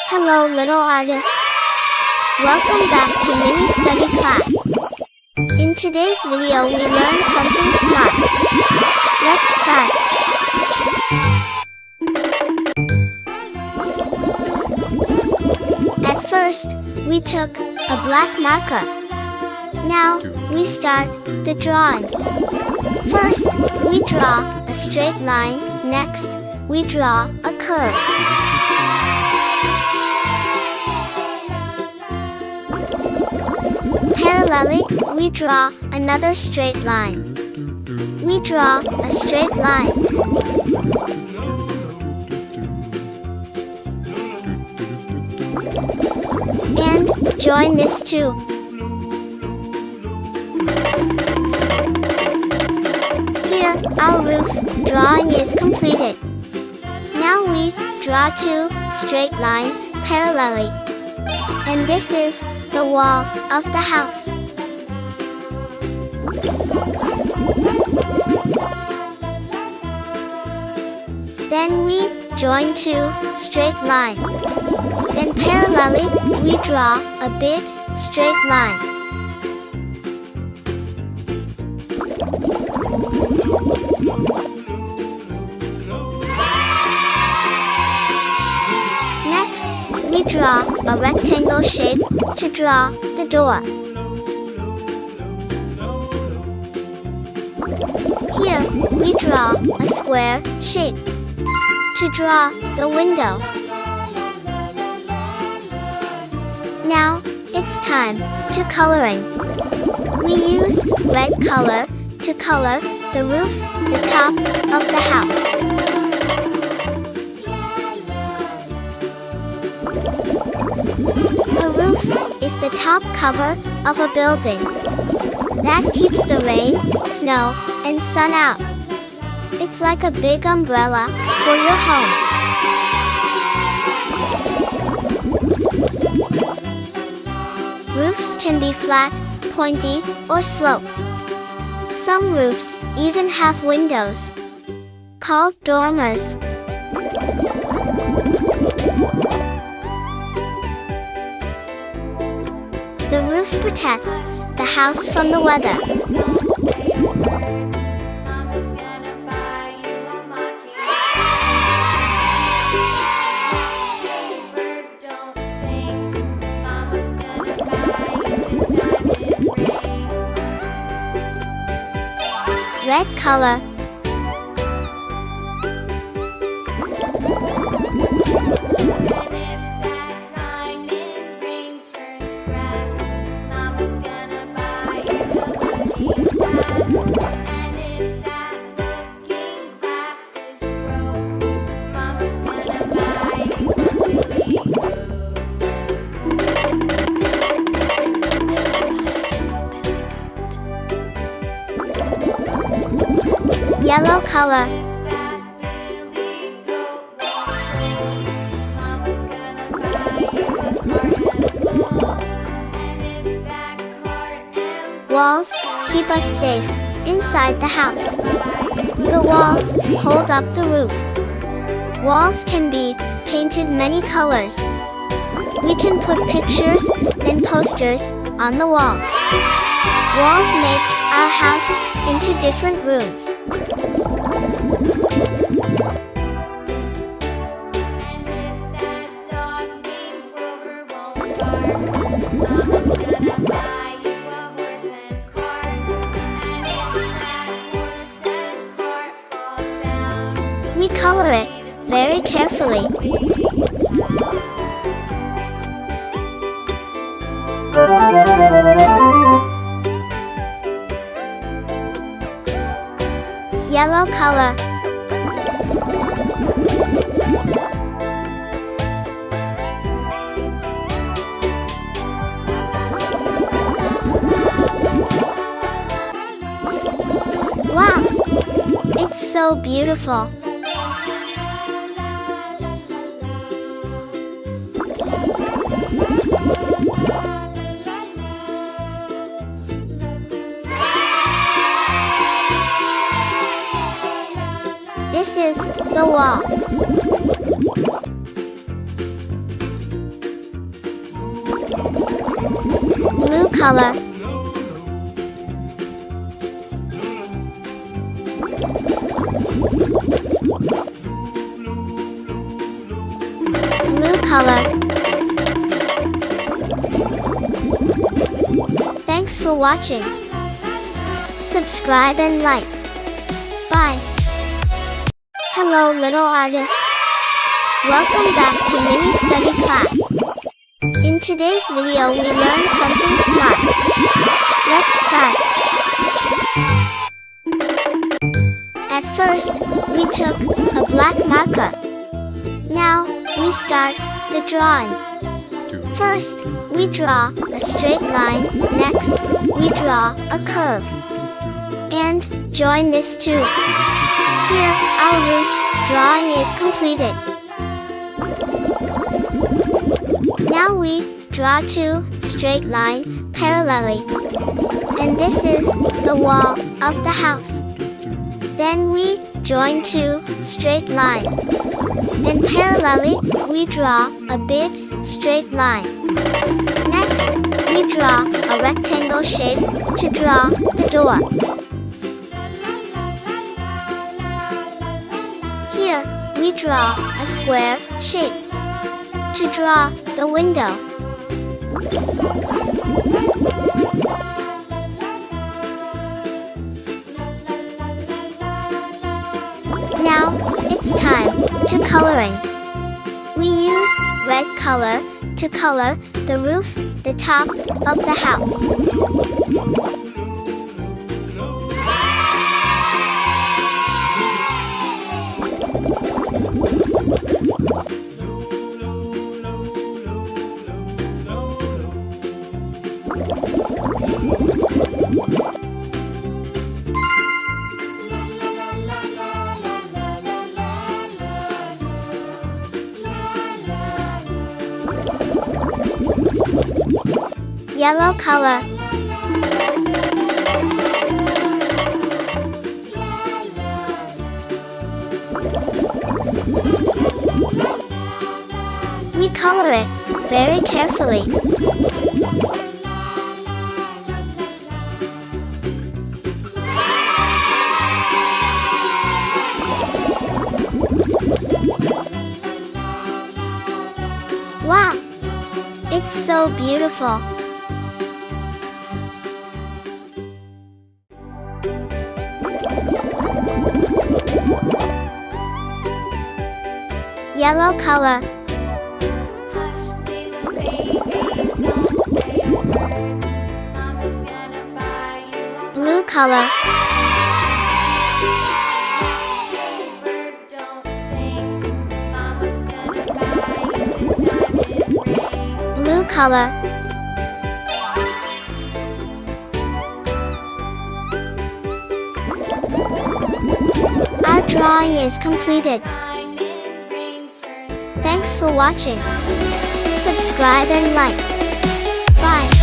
Hello little artists. Welcome back to mini study class. In today's video we learn something smart. Let's start. At first, we took a black marker. Now, we start the drawing. First, we draw a straight line. Next, we draw a curve. Parallelly, we draw another straight line. We draw a straight line. And join this too. Here, our roof drawing is completed. Now we draw two straight lines parallelly. And this is the wall of the house. Then we join two straight lines. Then parallelly, we draw a big straight line. Next, we draw a rectangle shape to draw the door. Here, we draw a square shape to draw the window. Now, it's time to coloring. We use red color to color the roof, the top of the house. The roof is the top cover of a building. That keeps the rain, snow, and sun out. It's like a big umbrella for your home. Roofs can be flat, pointy, or sloped. Some roofs even have windows, called dormers. The roof protects the house from the weather. Red color. Yellow color. Walls keep us safe inside the house. The walls hold up the roof. Walls can be painted many colors. We can put pictures and posters on the walls. Walls make our house into different rooms. We color it very carefully. Yellow color. Wow! It's so beautiful. This is the wall. Blue color. Blue color. Thanks for watching. Subscribe and like. Bye. Hello little artist. Welcome back to mini study class. In today's video we learn something smart. Let's start. At first, we took a black marker. Now, we start the drawing. First, we draw a straight line. Next, we draw a curve. And join this too. Here, our roof drawing is completed. Now we draw two straight lines parallelly. And this is the wall of the house. Then we join two straight lines. And parallelly, we draw a big straight line. Next, we draw a rectangle shape to draw the door. Here, we draw a square shape to draw the window. Now, it's time to coloring. We use red color to color the roof, the top of the house. Yellow color. We color it very carefully. Wow! It's so beautiful. Yellow color. Blue color. Blue color. Our drawing is completed. Thanks for watching. Subscribe and like. Bye.